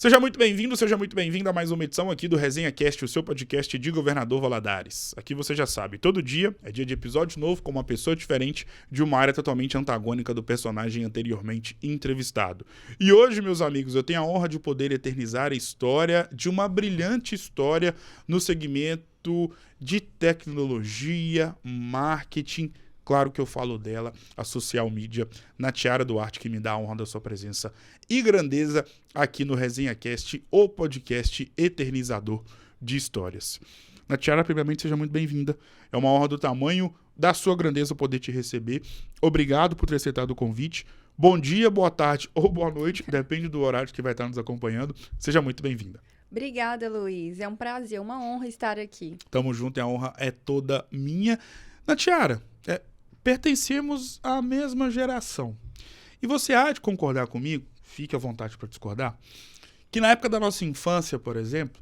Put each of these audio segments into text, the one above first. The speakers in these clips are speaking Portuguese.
Seja muito bem-vindo, seja muito bem-vinda a mais uma edição aqui do Resenha Cast, o seu podcast de Governador Valadares. Aqui você já sabe, todo dia é dia de episódio novo com uma pessoa diferente de uma área totalmente antagônica do personagem anteriormente entrevistado. E hoje, meus amigos, eu tenho a honra de poder eternizar a história de uma brilhante história no segmento de tecnologia, marketing. Claro que eu falo dela, a social media, Natiara Duarte, que me dá a honra da sua presença e grandeza aqui no Resenha Cast, o podcast eternizador de histórias. Natiara, primeiramente, seja muito bem-vinda. É uma honra do tamanho da sua grandeza poder te receber. Obrigado por ter aceitado o convite. Bom dia, boa tarde ou boa noite, depende do horário que vai estar nos acompanhando. Seja muito bem-vinda. Obrigada, Luiz. É um prazer, uma honra estar aqui. Tamo junto e a honra é toda minha. Natiara, pertencemos à mesma geração. E você há de concordar comigo, fique à vontade para discordar, que na época da nossa infância, por exemplo,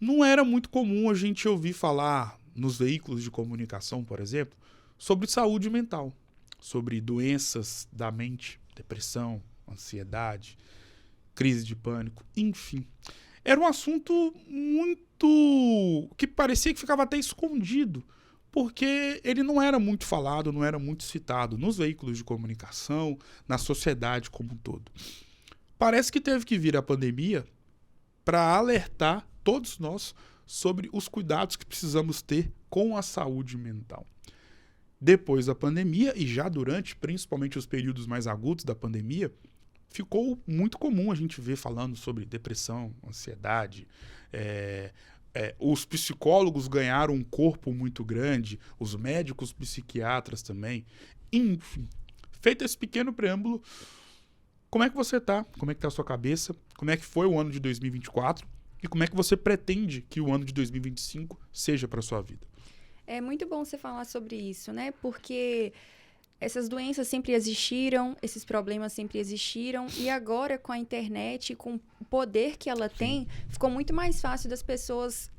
não era muito comum a gente ouvir falar nos veículos de comunicação, por exemplo, sobre saúde mental, sobre doenças da mente, depressão, ansiedade, crise de pânico, enfim. Era um assunto muito que parecia que ficava até escondido, porque ele não era muito falado, não era muito citado nos veículos de comunicação, na sociedade como um todo. Parece que teve que vir a pandemia para alertar todos nós sobre os cuidados que precisamos ter com a saúde mental. Depois da pandemia, e já durante, principalmente os períodos mais agudos da pandemia, ficou muito comum a gente ver falando sobre depressão, ansiedade, os psicólogos ganharam um corpo muito grande, os médicos psiquiatras também. Enfim, feito esse pequeno preâmbulo, como é que você tá? Como é que tá a sua cabeça? Como é que foi o ano de 2024? E como é que você pretende que o ano de 2025 seja para sua vida? É muito bom você falar sobre isso, né? Porque essas doenças sempre existiram, esses problemas sempre existiram, e agora com a internet, com o poder que ela tem, ficou muito mais fácil das pessoas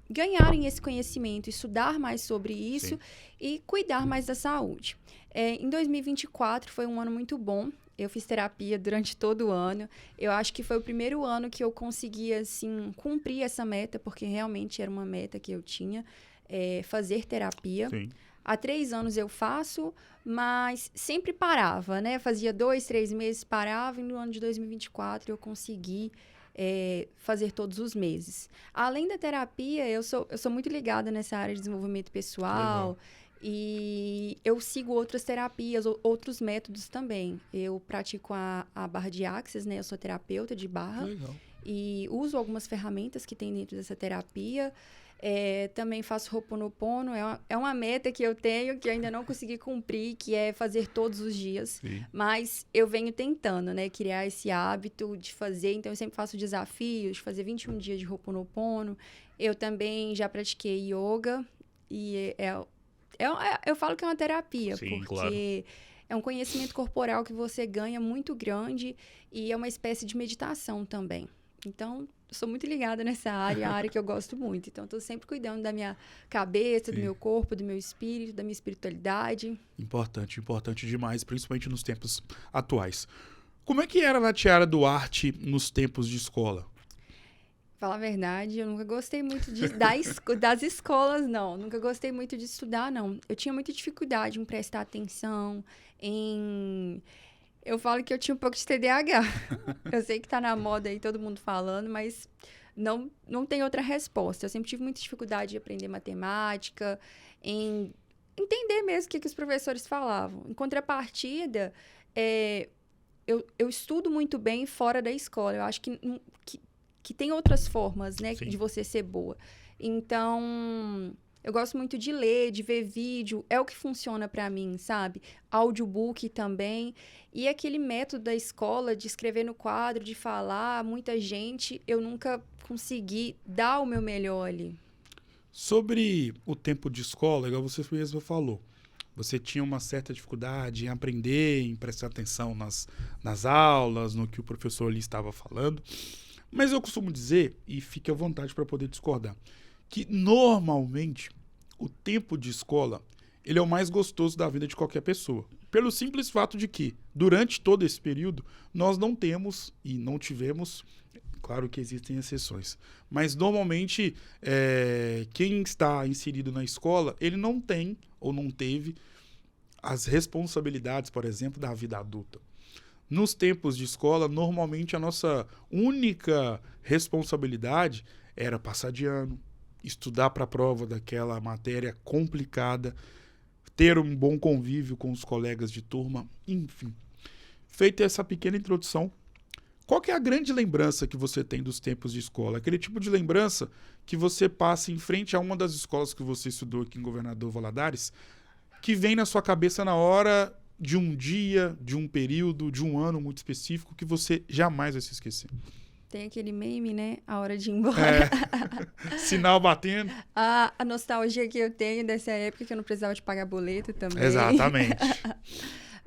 ganharem esse conhecimento, estudar mais sobre isso e cuidar mais da saúde. Em 2024 foi um ano muito bom. Eu fiz terapia durante todo o ano. Eu acho que foi o primeiro ano que eu consegui, assim, cumprir essa meta, porque realmente era uma meta que eu tinha, fazer terapia. Sim. Há 3 anos eu faço, mas sempre parava, né? Fazia 2, 3 meses, parava, e no ano de 2024 eu consegui fazer todos os meses. Além da terapia, eu sou muito ligada nessa área de desenvolvimento pessoal. Legal. E eu sigo outras terapias, outros métodos também. Eu pratico a barra de Axis, né? Eu sou terapeuta de barra. Legal. E uso algumas ferramentas que tem dentro dessa terapia. Também faço Ho'oponopono. É uma meta que eu tenho, que eu ainda não consegui cumprir, que é fazer todos os dias. Sim. Mas eu venho tentando, né? Criar esse hábito de fazer. Então, eu sempre faço desafios, de fazer 21 dias de Ho'oponopono. Eu também já pratiquei yoga. E eu falo que é uma terapia, Sim, porque claro. é um conhecimento corporal que você ganha muito grande e é uma espécie de meditação também. Então, eu sou muito ligada nessa área, a área que eu gosto muito. Então, estou sempre cuidando da minha cabeça, do meu corpo, do meu espírito, da minha espiritualidade. Importante demais, principalmente nos tempos atuais. Como é que era a Natiara Duarte nos tempos de escola? Falar a verdade, eu nunca gostei muito das escolas, não. Nunca gostei muito de estudar, não. Eu tinha muita dificuldade em prestar atenção, Eu falo que eu tinha um pouco de TDAH. Eu sei que tá na moda aí, todo mundo falando, mas não tem outra resposta. Eu sempre tive muita dificuldade de aprender matemática, em entender mesmo o que os professores falavam. Em contrapartida, eu estudo muito bem fora da escola. Eu acho que tem outras formas, né, Sim. de você ser boa. Então, eu gosto muito de ler, de ver vídeo. É o que funciona pra mim, sabe? Audiobook também. E aquele método da escola de escrever no quadro, de falar, muita gente, eu nunca consegui dar o meu melhor ali. Sobre o tempo de escola, igual você mesmo falou, você tinha uma certa dificuldade em aprender, em prestar atenção nas aulas, no que o professor ali estava falando. Mas eu costumo dizer, e fique à vontade para poder discordar, que normalmente o tempo de escola ele é o mais gostoso da vida de qualquer pessoa. Pelo simples fato de que, durante todo esse período, nós não temos e não tivemos Claro que existem exceções. Mas, normalmente, quem está inserido na escola, ele não tem ou não teve as responsabilidades, por exemplo, da vida adulta. Nos tempos de escola, normalmente a nossa única responsabilidade era passar de ano, estudar para a prova daquela matéria complicada, ter um bom convívio com os colegas de turma, enfim. Feita essa pequena introdução, qual que é a grande lembrança que você tem dos tempos de escola? Aquele tipo de lembrança que você passa em frente a uma das escolas que você estudou aqui em Governador Valadares, que vem na sua cabeça na hora de um dia, de um período, de um ano muito específico que você jamais vai se esquecer. Tem aquele meme, né? A hora de ir embora. Sinal batendo. A nostalgia que eu tenho dessa época que eu não precisava de pagar boleto também. Exatamente.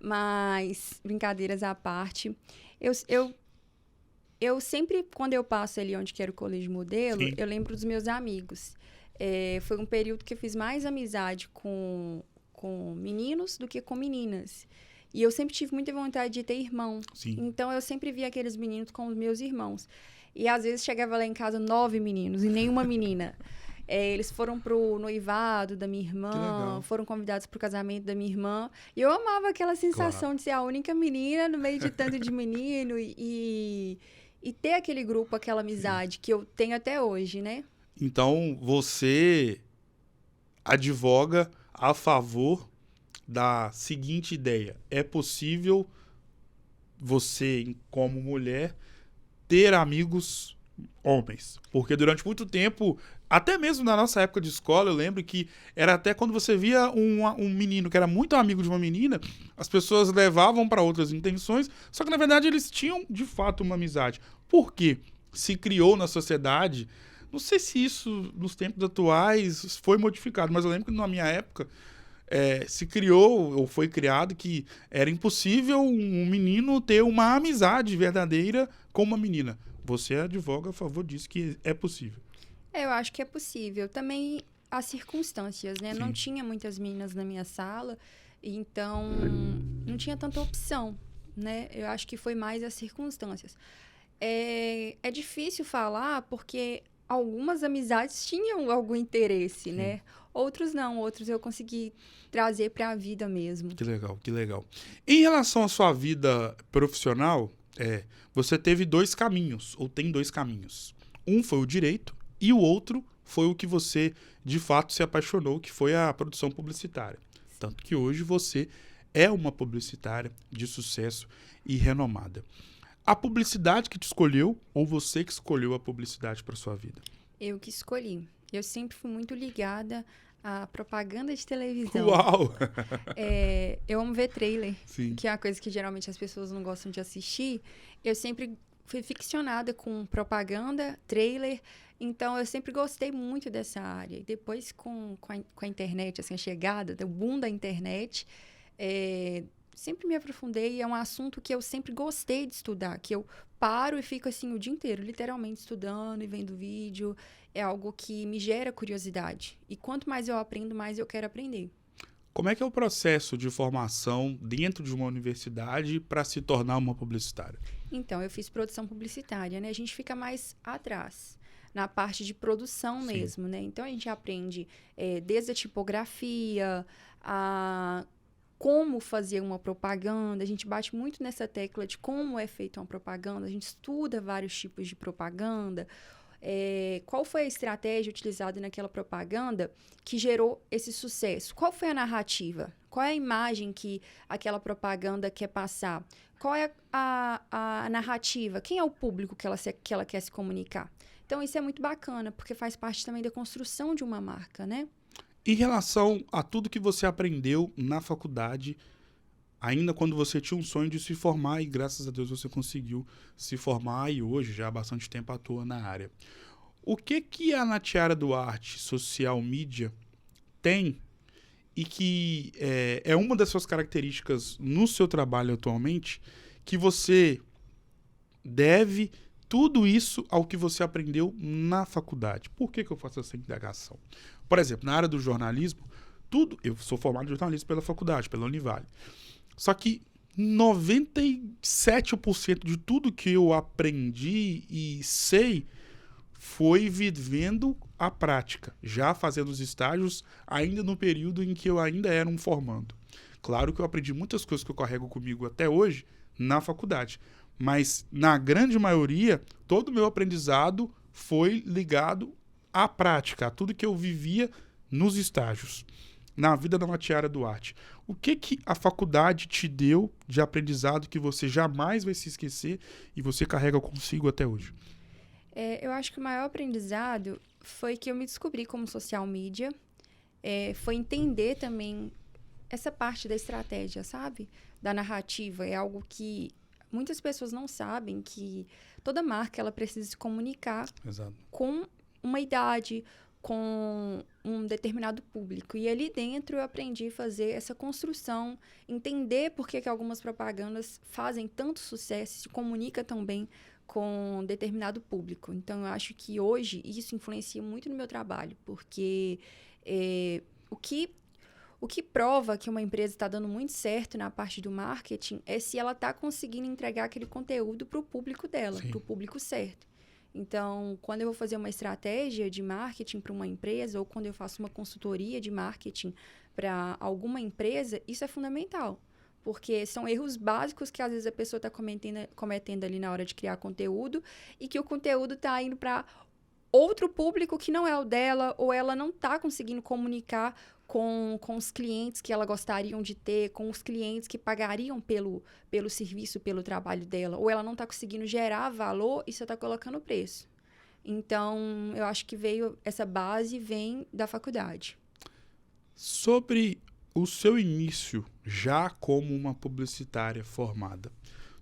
Mas, brincadeiras à parte, eu sempre, quando eu passo ali onde que era o colégio modelo, Sim. eu lembro dos meus amigos. Foi um período que eu fiz mais amizade com meninos do que com meninas. E eu sempre tive muita vontade de ter irmão. Sim. Então, eu sempre via aqueles meninos com os meus irmãos. E, às vezes, chegava lá em casa 9 meninos e nenhuma menina. Eles foram pro noivado da minha irmã, foram convidados pro casamento da minha irmã. E eu amava aquela sensação de ser a única menina no meio de tanto de menino e ter aquele grupo, aquela amizade que eu tenho até hoje, né? Então, você advoga a favor da seguinte ideia: é possível você, como mulher, ter amigos homens. Porque durante muito tempo, até mesmo na nossa época de escola, eu lembro que era até quando você via um menino que era muito amigo de uma menina, as pessoas levavam para outras intenções, só que na verdade eles tinham de fato uma amizade. Por quê? Se criou na sociedade, não sei se isso nos tempos atuais foi modificado, mas eu lembro que na minha época se criou ou foi criado que era impossível um menino ter uma amizade verdadeira com uma menina. Você advoga a favor disso, que é possível. Eu acho que é possível. Também as circunstâncias, né? Sim. Não tinha muitas meninas na minha sala, então não tinha tanta opção, né? Eu acho que foi mais as circunstâncias. É difícil falar porque algumas amizades tinham algum interesse, né? Outros não, outros eu consegui trazer para a vida mesmo. Que legal, que legal. Em relação à sua vida profissional, você teve 2 caminhos, ou tem 2 caminhos. Um foi o direito e o outro foi o que você, de fato, se apaixonou, que foi a produção publicitária. Tanto que hoje você é uma publicitária de sucesso e renomada. A publicidade que te escolheu ou você que escolheu a publicidade para sua vida? Eu que escolhi. Eu sempre fui muito ligada à propaganda de televisão. Uau! Eu amo ver trailer, Sim. que é uma coisa que geralmente as pessoas não gostam de assistir. Eu sempre fui ficcionada com propaganda, trailer, então eu sempre gostei muito dessa área. E depois com a internet, assim, a chegada, o boom da internet, sempre me aprofundei. É um assunto que eu sempre gostei de estudar, que eu paro e fico assim o dia inteiro, literalmente estudando e vendo vídeo. É algo que me gera curiosidade. E quanto mais eu aprendo, mais eu quero aprender. Como é que é o processo de formação dentro de uma universidade para se tornar uma publicitária? Então, eu fiz produção publicitária, né? A gente fica mais atrás, na parte de produção mesmo, né? Então, a gente aprende desde a tipografia, a como fazer uma propaganda. A gente bate muito nessa tecla de como é feita uma propaganda. A gente estuda vários tipos de propaganda. Qual foi a estratégia utilizada naquela propaganda que gerou esse sucesso? Qual foi a narrativa? Qual é a imagem que aquela propaganda quer passar? Qual é a narrativa? Quem é o público que ela quer se comunicar? Então, isso é muito bacana, porque faz parte também da construção de uma marca, né? Em relação a tudo que você aprendeu na faculdade, ainda quando você tinha um sonho de se formar e graças a Deus você conseguiu se formar e hoje já há bastante tempo atua na área. O que a Natiara Duarte Social Media tem e que é uma das suas características no seu trabalho atualmente, que você deve tudo isso ao que você aprendeu na faculdade? Por que eu faço essa indagação? Por exemplo, na área do jornalismo, eu sou formado em jornalismo pela faculdade, pela Univale. Só que 97% de tudo que eu aprendi e sei foi vivendo a prática, já fazendo os estágios, ainda no período em que eu ainda era um formando. Claro que eu aprendi muitas coisas que eu carrego comigo até hoje na faculdade, mas na grande maioria, todo o meu aprendizado foi ligado à prática, a tudo que eu vivia nos estágios, na vida da Natiara Duarte. O que a faculdade te deu de aprendizado que você jamais vai se esquecer e você carrega consigo até hoje? Eu acho que o maior aprendizado foi que eu me descobri como social media. Foi entender também essa parte da estratégia, sabe? Da narrativa. É algo que muitas pessoas não sabem, que toda marca ela precisa se comunicar Exato. com uma idade, com um determinado público. E ali dentro eu aprendi a fazer essa construção, entender por que algumas propagandas fazem tanto sucesso, se comunica tão bem com determinado público. Então, eu acho que hoje isso influencia muito no meu trabalho, porque o que prova que uma empresa está dando muito certo na parte do marketing é se ela está conseguindo entregar aquele conteúdo para o público dela, para o público certo. Então, quando eu vou fazer uma estratégia de marketing para uma empresa, ou quando eu faço uma consultoria de marketing para alguma empresa, isso é fundamental. Porque são erros básicos que, às vezes, a pessoa está cometendo ali na hora de criar conteúdo e que o conteúdo está indo para outro público que não é o dela, ou ela não está conseguindo comunicar com os clientes que ela gostariam de ter, com os clientes que pagariam pelo serviço, pelo trabalho dela, ou ela não está conseguindo gerar valor e só está colocando preço. Então, eu acho que essa base vem da faculdade. Sobre o seu início já como uma publicitária formada,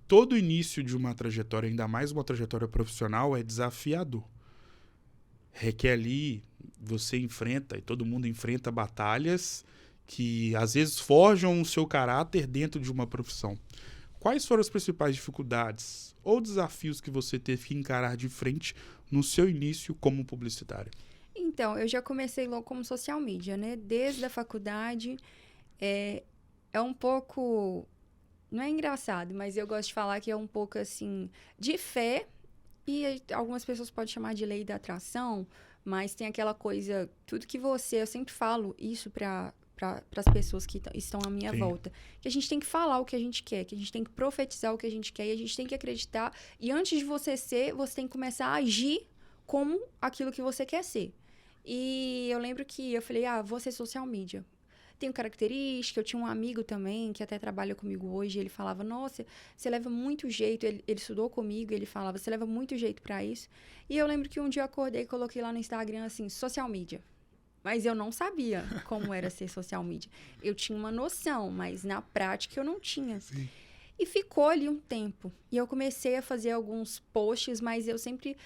todo início de uma trajetória, ainda mais uma trajetória profissional, é desafiador. Requer ali, você enfrenta, e todo mundo enfrenta batalhas que às vezes forjam o seu caráter dentro de uma profissão. Quais foram as principais dificuldades ou desafios que você teve que encarar de frente no seu início como publicitária? Então, eu já comecei logo como social media, né? Desde a faculdade, é um pouco... Não é engraçado, mas eu gosto de falar que é um pouco, assim, de fé. E algumas pessoas podem chamar de lei da atração, mas tem aquela coisa... Tudo que eu sempre falo isso para as pessoas que estão à minha volta. Que a gente tem que falar o que a gente quer, que a gente tem que profetizar o que a gente quer, e a gente tem que acreditar. E antes de você ser, você tem que começar a agir como aquilo que você quer ser. E eu lembro que eu falei, vou ser social media. Tenho característica, eu tinha um amigo também, que até trabalha comigo hoje, ele falava, nossa, você leva muito jeito, ele estudou comigo, ele falava, você leva muito jeito pra isso. E eu lembro que um dia eu acordei e coloquei lá no Instagram, assim, social media. Mas eu não sabia como era ser social media. Eu tinha uma noção, mas na prática eu não tinha. Sim. E ficou ali um tempo. E eu comecei a fazer alguns posts, mas eu sempre...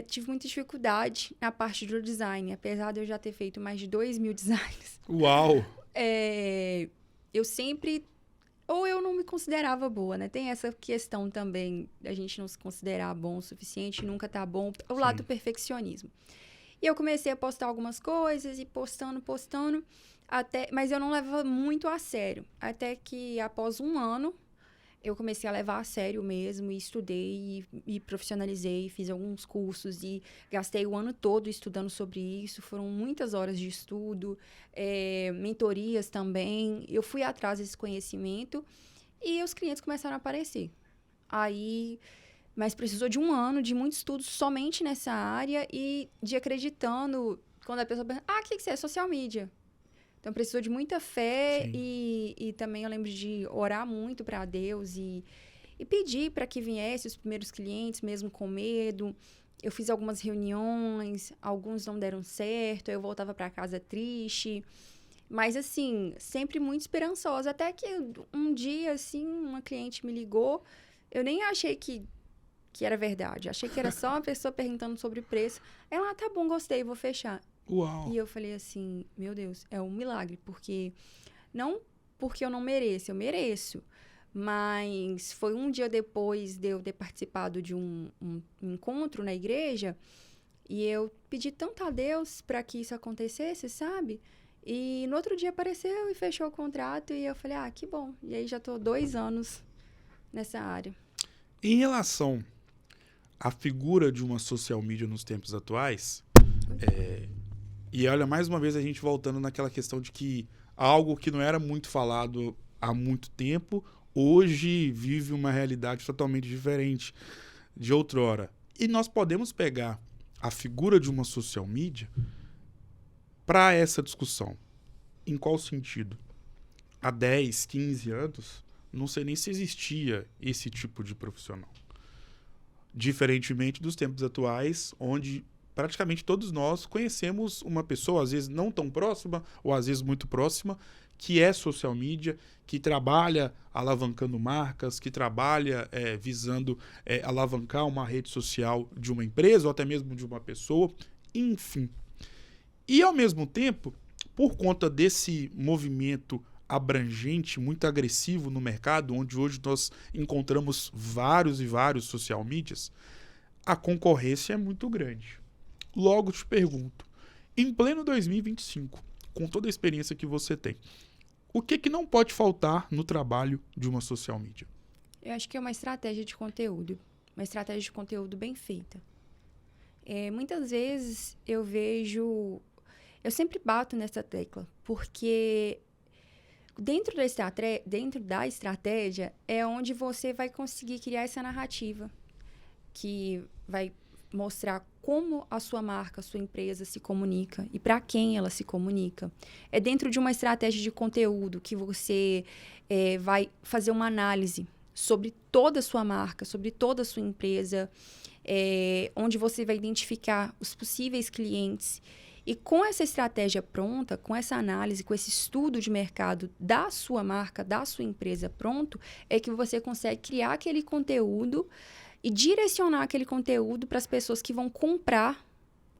tive muita dificuldade na parte do design, apesar de eu já ter feito mais de 2.000 designs. Uau! Eu sempre... Ou eu não me considerava boa, né? Tem essa questão também da gente não se considerar bom o suficiente, nunca tá bom. O lado do perfeccionismo. E eu comecei a postar algumas coisas e postando, mas eu não levava muito a sério. Até que após um ano... eu comecei a levar a sério mesmo, e estudei, e profissionalizei, fiz alguns cursos, e gastei o ano todo estudando sobre isso. Foram muitas horas de estudo, mentorias também. Eu fui atrás desse conhecimento, e os clientes começaram a aparecer. Mas precisou de um ano, de muito estudo somente nessa área, e de acreditando, quando a pessoa pergunta, o que você é? Social media. Então, precisou de muita fé e também eu lembro de orar muito para Deus e pedir para que viessem os primeiros clientes, mesmo com medo. Eu fiz algumas reuniões, alguns não deram certo, eu voltava para casa triste. Mas, assim, sempre muito esperançosa. Até que um dia, assim, uma cliente me ligou. Eu nem achei que era verdade. Achei que era só uma pessoa perguntando sobre preço. Ela, tá bom, gostei, vou fechar. Uau. E eu falei assim, meu Deus, é um milagre, porque não porque eu não mereço, eu mereço, mas foi um dia depois de eu ter participado de um encontro na igreja, e eu pedi tanto a Deus para que isso acontecesse, sabe? E no outro dia apareceu e fechou o contrato e eu falei, que bom. E aí já tô 2 anos nessa área. Em relação à figura de uma social media nos tempos atuais, e olha, mais uma vez a gente voltando naquela questão de que algo que não era muito falado há muito tempo, hoje vive uma realidade totalmente diferente de outrora. E nós podemos pegar a figura de uma social media para essa discussão. Em qual sentido? Há 10, 15 anos, não sei nem se existia esse tipo de profissional. Diferentemente dos tempos atuais, onde praticamente todos nós conhecemos uma pessoa, às vezes não tão próxima, ou às vezes muito próxima, que é social media, que trabalha alavancando marcas, que trabalha visando alavancar uma rede social de uma empresa, ou até mesmo de uma pessoa, enfim. E, ao mesmo tempo, por conta desse movimento abrangente, muito agressivo no mercado, onde hoje nós encontramos vários e vários social medias, a concorrência é muito grande. Logo te pergunto, em pleno 2025, com toda a experiência que você tem, o que não pode faltar no trabalho de uma social media? Eu acho que é uma estratégia de conteúdo. Uma estratégia de conteúdo bem feita. Muitas vezes eu vejo... Eu sempre bato nessa tecla, porque dentro da estratégia é onde você vai conseguir criar essa narrativa que vai mostrar como a sua marca, a sua empresa se comunica e para quem ela se comunica. É dentro de uma estratégia de conteúdo que você vai fazer uma análise sobre toda a sua marca, sobre toda a sua empresa, onde você vai identificar os possíveis clientes. E com essa estratégia pronta, com essa análise, com esse estudo de mercado da sua marca, da sua empresa pronto, é que você consegue criar aquele conteúdo e direcionar aquele conteúdo para as pessoas que vão comprar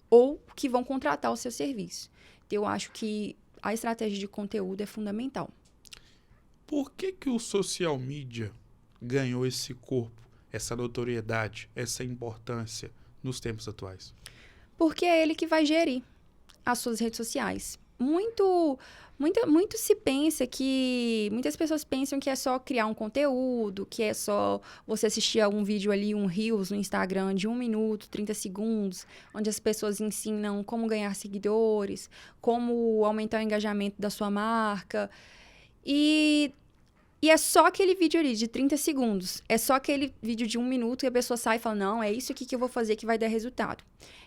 ou que vão contratar o seu serviço. Então, eu acho que a estratégia de conteúdo é fundamental. Por que o social media ganhou esse corpo, essa notoriedade, essa importância nos tempos atuais? Porque é ele que vai gerir as suas redes sociais. Muito se pensa que... Muitas pessoas pensam que é só criar um conteúdo, que é só você assistir algum vídeo ali, um Reels no Instagram de 1 minuto, 30 segundos, onde as pessoas ensinam como ganhar seguidores, como aumentar o engajamento da sua marca. E é só aquele vídeo ali de 30 segundos. É só aquele vídeo de 1 minuto e a pessoa sai e fala, não, é isso aqui que eu vou fazer que vai dar resultado.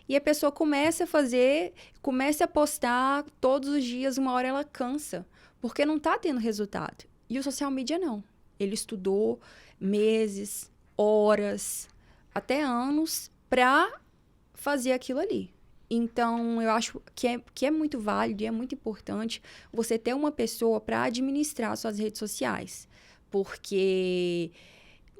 E a pessoa começa a fazer, começa a postar todos os dias, uma hora ela cansa, porque não está tendo resultado. E o social media não. Ele estudou meses, horas, até anos para fazer aquilo ali. Então, eu acho que é muito válido e é muito importante você ter uma pessoa para administrar suas redes sociais. Porque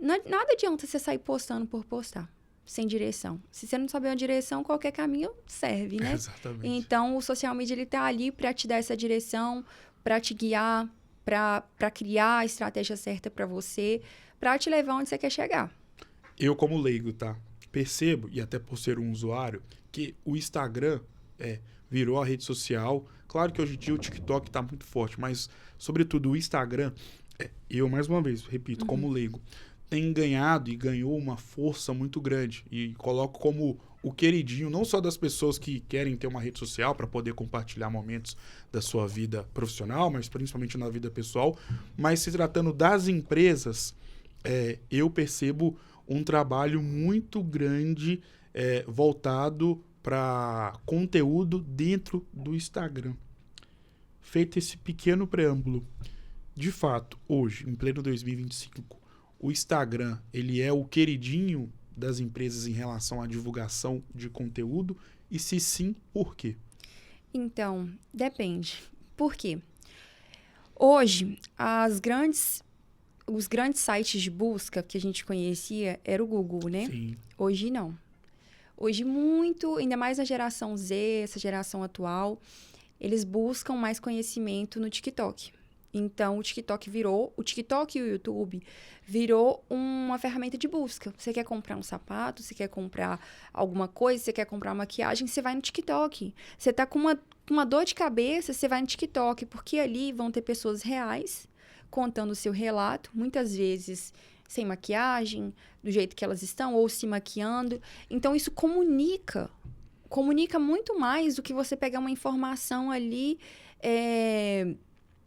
nada adianta você sair postando por postar, sem direção. Se você não saber uma direção, qualquer caminho serve, né? Exatamente. Então, o social media ele tá ali para te dar essa direção, para te guiar, para criar a estratégia certa para você, para te levar onde você quer chegar. Eu, como leigo, tá? Percebo, e até por ser um usuário, que o Instagram virou a rede social. Claro que hoje em dia o TikTok está muito forte, mas, sobretudo, o Instagram, eu, mais uma vez, repito, como leigo, tem ganhado e ganhou uma força muito grande. E coloco como o queridinho, não só das pessoas que querem ter uma rede social para poder compartilhar momentos da sua vida profissional, mas principalmente na vida pessoal. Mas se tratando das empresas, eu percebo um trabalho muito grande voltado para conteúdo dentro do Instagram. Feito esse pequeno preâmbulo, de fato, hoje, em pleno 2025, o Instagram ele é o queridinho das empresas em relação à divulgação de conteúdo? E se sim, por quê? Então, depende. Por quê? Hoje, os grandes sites de busca que a gente conhecia era o Google, né? Sim. Hoje não. Hoje ainda mais na geração Z, essa geração atual, eles buscam mais conhecimento no TikTok. Então, o TikTok e o YouTube virou uma ferramenta de busca. Você quer comprar um sapato, você quer comprar alguma coisa, você quer comprar maquiagem, você vai no TikTok. Você tá com uma dor de cabeça, você vai no TikTok, porque ali vão ter pessoas reais contando o seu relato, muitas vezes sem maquiagem, do jeito que elas estão, ou se maquiando. Então, isso comunica muito mais do que você pegar uma informação ali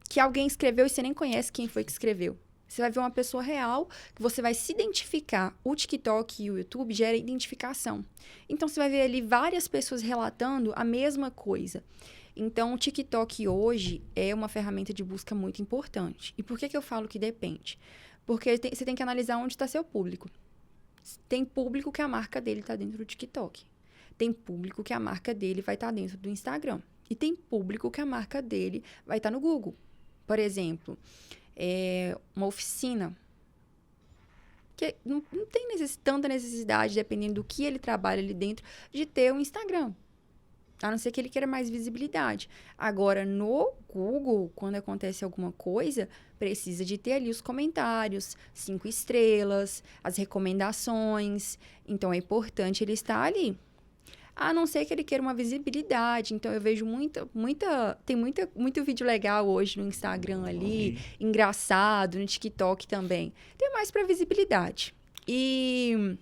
que alguém escreveu e você nem conhece quem foi que escreveu. Você vai ver uma pessoa real, que você vai se identificar. O TikTok e o YouTube gera identificação. Então, você vai ver ali várias pessoas relatando a mesma coisa. Então, o TikTok hoje é uma ferramenta de busca muito importante. E por que eu falo que depende? Porque você tem que analisar onde está seu público. Tem público que a marca dele está dentro do TikTok. Tem público que a marca dele vai estar dentro do Instagram. E tem público que a marca dele vai estar no Google. Por exemplo, uma oficina. Que não tem tanta necessidade, dependendo do que ele trabalha ali dentro, de ter um Instagram. A não ser que ele queira mais visibilidade. Agora, no Google, quando acontece alguma coisa, precisa de ter ali os comentários, 5 estrelas, as recomendações. Então, é importante ele estar ali. A não ser que ele queira uma visibilidade. Então, eu vejo muito vídeo legal hoje no Instagram ali, engraçado, no TikTok também. Tem mais para visibilidade. E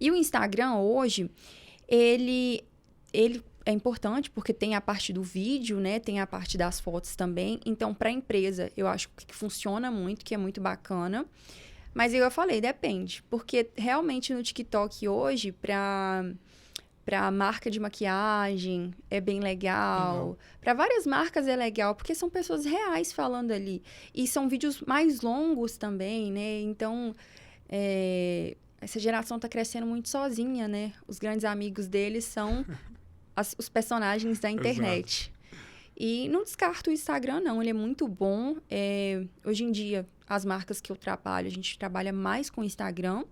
o Instagram hoje, ele é importante porque tem a parte do vídeo, né? Tem a parte das fotos também. Então, para a empresa, eu acho que funciona muito, que é muito bacana. Mas eu falei, depende. Porque realmente no TikTok hoje, para marca de maquiagem, é bem legal. Para várias marcas é legal, porque são pessoas reais falando ali. E são vídeos mais longos também, né? Então, essa geração tá crescendo muito sozinha, né? Os grandes amigos deles são os personagens da internet. Exato. E não descarto o Instagram, não. Ele é muito bom. Hoje em dia, as marcas que eu trabalho, a gente trabalha mais com o Instagram,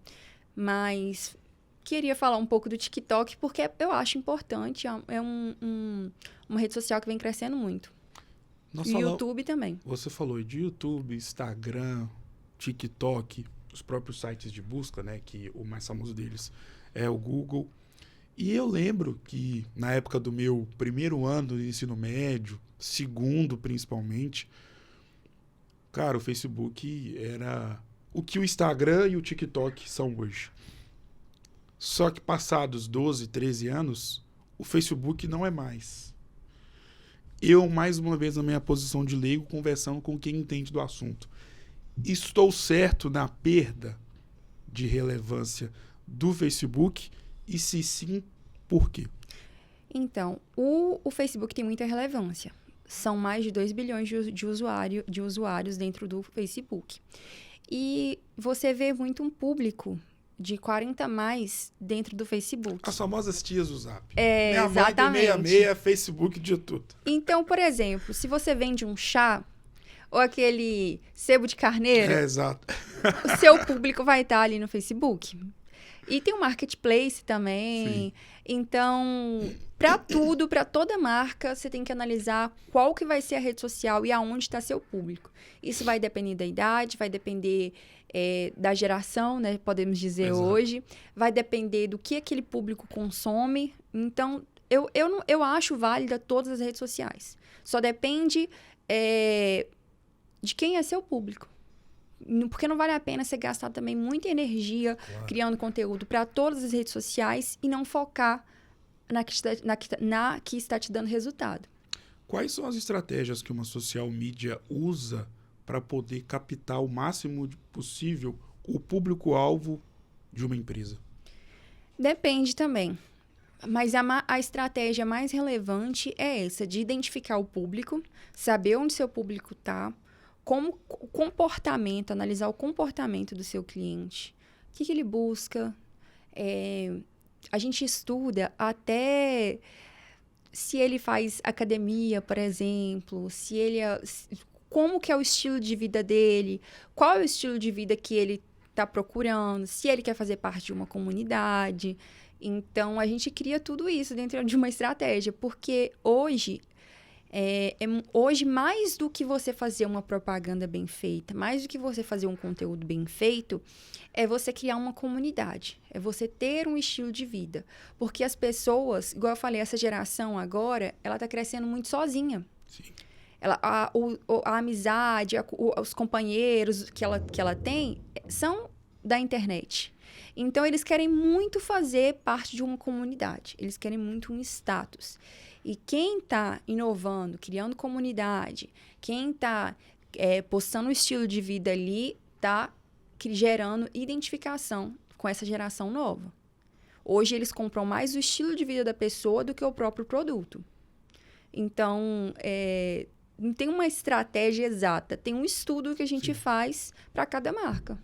mas queria falar um pouco do TikTok, porque eu acho importante. É uma rede social que vem crescendo muito. E o YouTube também. Você falou de YouTube, Instagram, TikTok, os próprios sites de busca, né? Que o mais famoso deles é o Google. E eu lembro que, na época do meu primeiro ano de ensino médio, segundo principalmente, cara, o Facebook era o que o Instagram e o TikTok são hoje. Só que passados 12, 13 anos, o Facebook não é mais. Eu, mais uma vez, na minha posição de leigo, conversando com quem entende do assunto. Estou certo na perda de relevância do Facebook? E se sim, por quê? Então, o Facebook tem muita relevância. São mais de 2 bilhões de usuários dentro do Facebook. E você vê muito um público de 40 mais dentro do Facebook. As famosas tias do Zap. Minha exatamente. Mãe tem 66, Facebook de tudo. Então, por exemplo, se você vende um chá ou aquele sebo de carneiro, exato. O seu público vai estar ali no Facebook. E tem o marketplace também. Sim. Então, para tudo, para toda marca, você tem que analisar qual que vai ser a rede social e aonde está seu público. Isso vai depender da idade, vai depender da geração, né? Podemos dizer Exato. Hoje. Vai depender do que aquele público consome. Então, eu acho válida todas as redes sociais. Só depende de quem é seu público. Porque não vale a pena você gastar também muita energia criando conteúdo para todas as redes sociais e não focar na que está te dando resultado. Quais são as estratégias que uma social media usa para poder captar o máximo possível o público-alvo de uma empresa? Depende também. Mas a estratégia mais relevante é essa, de identificar o público, saber onde seu público está, como o comportamento, analisar o comportamento do seu cliente. O que ele busca? A gente estuda até se ele faz academia, por exemplo, como que é o estilo de vida dele, qual é o estilo de vida que ele está procurando, se ele quer fazer parte de uma comunidade. Então, a gente cria tudo isso dentro de uma estratégia, porque hoje Hoje, mais do que você fazer uma propaganda bem feita, mais do que você fazer um conteúdo bem feito, é você criar uma comunidade, é você ter um estilo de vida. Porque as pessoas, igual eu falei, essa geração agora, ela está crescendo muito sozinha. Sim. A amizade, os companheiros que ela tem são da internet. Então, eles querem muito fazer parte de uma comunidade. Eles querem muito um status. E quem está inovando, criando comunidade, quem está postando o estilo de vida ali, está gerando identificação com essa geração nova. Hoje, eles compram mais o estilo de vida da pessoa do que o próprio produto. Então, não tem uma estratégia exata. Tem um estudo que a gente faz para cada marca.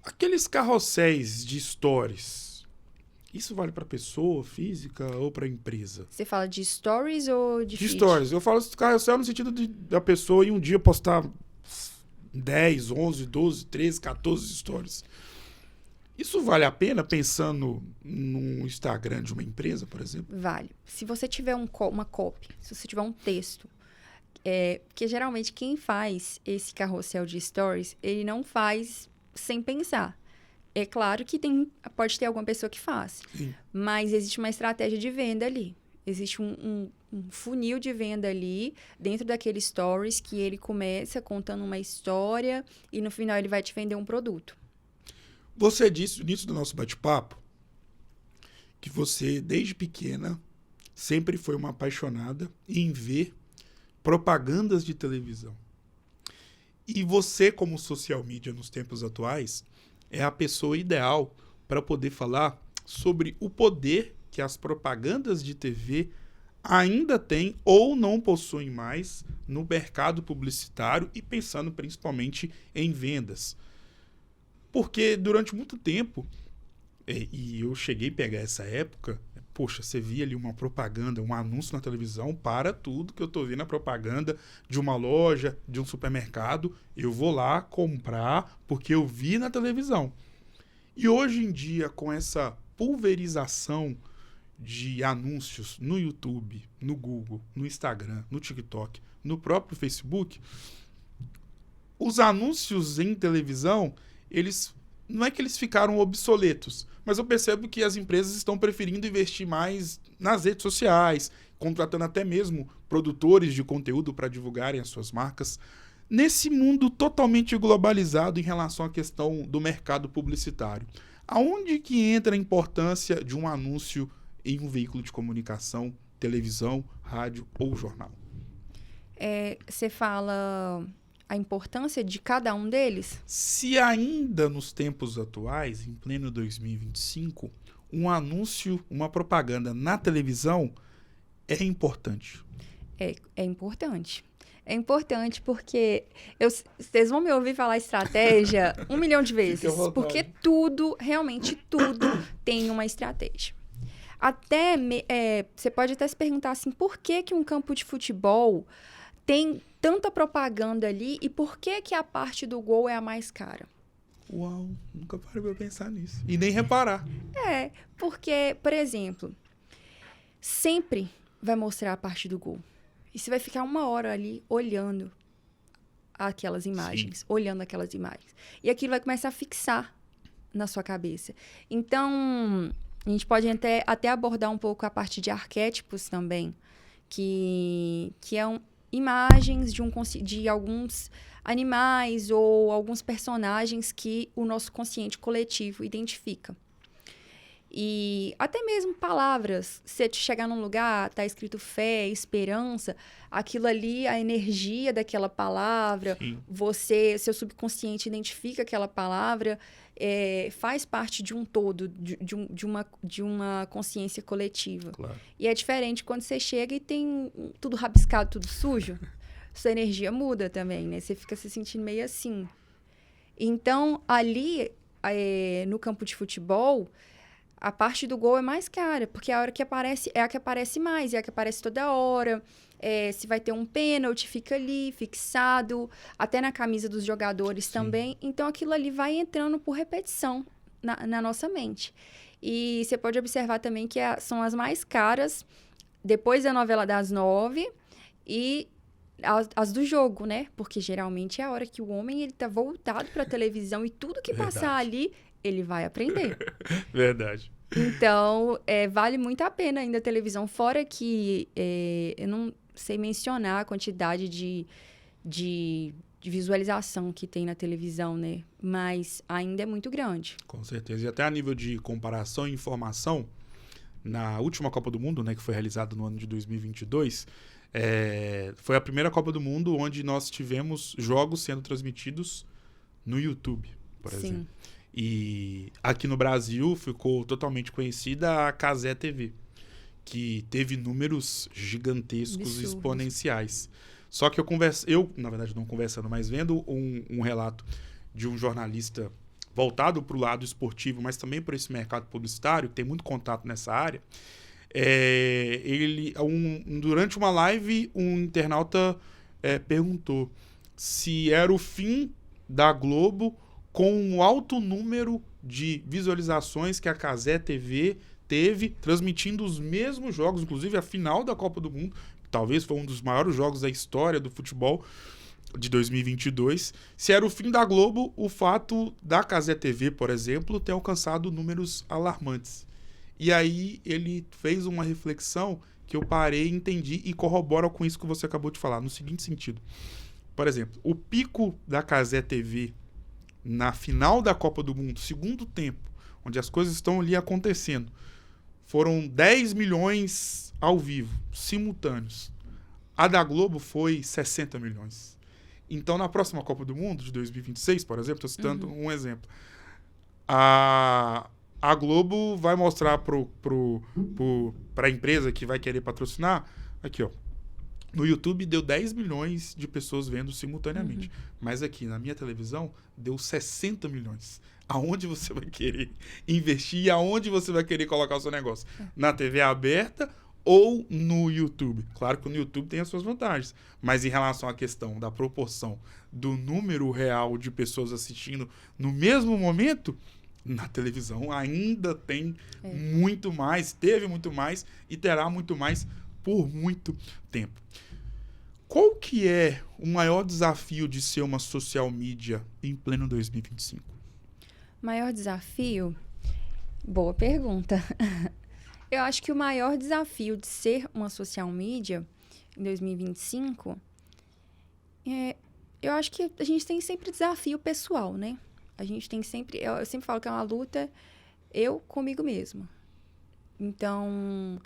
Aqueles carrosséis de stories, isso vale para pessoa física ou para empresa? Você fala de stories ou de feed? Stories. Eu falo de carrossel no sentido da pessoa em um dia postar 10, 11, 12, 13, 14 stories. Isso vale a pena pensando no Instagram de uma empresa, por exemplo? Vale. Se você tiver uma copy, se você tiver um texto, porque geralmente quem faz esse carrossel de stories, ele não faz sem pensar. É claro que pode ter alguma pessoa que faz, Sim. mas existe uma estratégia de venda ali. Existe um funil de venda ali, dentro daquele stories, que ele começa contando uma história e no final ele vai te vender um produto. Você disse no início do nosso bate-papo que você, desde pequena, sempre foi uma apaixonada em ver propagandas de televisão. E você, como social media nos tempos atuais, é a pessoa ideal para poder falar sobre o poder que as propagandas de TV ainda têm ou não possuem mais no mercado publicitário e pensando principalmente em vendas. Porque durante muito tempo, e eu cheguei a pegar essa época, poxa, você via ali uma propaganda, um anúncio na televisão, para tudo que eu tô vendo a propaganda de uma loja, de um supermercado, eu vou lá comprar porque eu vi na televisão. E hoje em dia, com essa pulverização de anúncios no YouTube, no Google, no Instagram, no TikTok, no próprio Facebook, os anúncios em televisão, não é que eles ficaram obsoletos, mas eu percebo que as empresas estão preferindo investir mais nas redes sociais, contratando até mesmo produtores de conteúdo para divulgarem as suas marcas, nesse mundo totalmente globalizado em relação à questão do mercado publicitário. Aonde que entra a importância de um anúncio em um veículo de comunicação, televisão, rádio ou jornal? Você fala a importância de cada um deles? Se ainda nos tempos atuais, em pleno 2025, um anúncio, uma propaganda na televisão é importante. É importante. É importante porque vocês vão me ouvir falar estratégia 1 milhão de vezes. Porque realmente tudo tem uma estratégia. Você pode até se perguntar assim, por que um campo de futebol tem tanta propaganda ali e por que a parte do gol é a mais cara? Uau, nunca parei pra pensar nisso. E nem reparar. Porque, por exemplo, sempre vai mostrar a parte do gol. E você vai ficar 1 hora ali olhando aquelas imagens. Sim. Olhando aquelas imagens. E aquilo vai começar a fixar na sua cabeça. Então, a gente pode até abordar um pouco a parte de arquétipos também, que imagens de alguns animais ou alguns personagens que o nosso consciente coletivo identifica. E até mesmo palavras. Se você chegar num lugar, tá escrito fé, esperança, aquilo ali, a energia daquela palavra, seu subconsciente identifica aquela palavra, faz parte de um todo, de uma consciência coletiva. Claro. E é diferente quando você chega e tem tudo rabiscado, tudo sujo. Sua energia muda também, né? Você fica se sentindo meio assim. Então, ali, no campo de futebol, a parte do gol é mais cara, porque a hora que aparece é a que aparece mais, é a que aparece toda hora. Se vai ter um pênalti, fica ali, fixado, até na camisa dos jogadores também. Então, aquilo ali vai entrando por repetição na nossa mente. E você pode observar também que são as mais caras depois da novela das 9 e as do jogo, né? Porque geralmente é a hora que o homem ele tá voltado pra televisão e tudo que passar ali, ele vai aprender. Verdade. Então, vale muito a pena ainda a televisão. Fora que eu não sei mencionar a quantidade de visualização que tem na televisão, né? Mas ainda é muito grande. Com certeza. E até a nível de comparação e informação, na última Copa do Mundo, né, que foi realizada no ano de 2022, foi a primeira Copa do Mundo onde nós tivemos jogos sendo transmitidos no YouTube, por exemplo. E aqui no Brasil ficou totalmente conhecida a Cazé TV, que teve números gigantescos, exponenciais. Só que eu, na verdade, não conversando, mas vendo um relato de um jornalista voltado para o lado esportivo, mas também para esse mercado publicitário, que tem muito contato nessa área, durante uma live, um internauta perguntou se era o fim da Globo com o alto número de visualizações que a Cazé TV teve, transmitindo os mesmos jogos, inclusive a final da Copa do Mundo, que talvez foi um dos maiores jogos da história do futebol de 2022. Se era o fim da Globo, o fato da Cazé TV, por exemplo, ter alcançado números alarmantes. E aí ele fez uma reflexão que eu parei, entendi e corrobora com isso que você acabou de falar, no seguinte sentido. Por exemplo, o pico da Cazé TV na final da Copa do Mundo, segundo tempo, onde as coisas estão ali acontecendo, foram 10 milhões ao vivo, simultâneos. A da Globo foi 60 milhões. Então, na próxima Copa do Mundo, de 2026, por exemplo, estou citando um exemplo, a Globo vai mostrar para a empresa que vai querer patrocinar, aqui, ó, no YouTube deu 10 milhões de pessoas vendo simultaneamente. Mas aqui, na minha televisão, deu 60 milhões. Aonde você vai querer investir e aonde você vai querer colocar o seu negócio? Na TV aberta ou no YouTube? Claro que no YouTube tem as suas vantagens, mas em relação à questão da proporção do número real de pessoas assistindo no mesmo momento, na televisão ainda tem muito mais, teve muito mais e terá muito mais por muito tempo. Qual que é o maior desafio de ser uma social media em pleno 2025? Maior desafio? Boa pergunta. Eu acho que o maior desafio de ser uma social media em 2025 eu acho que a gente tem sempre desafio pessoal, né? A gente tem sempre... Eu sempre falo que é uma luta eu comigo mesma. Então,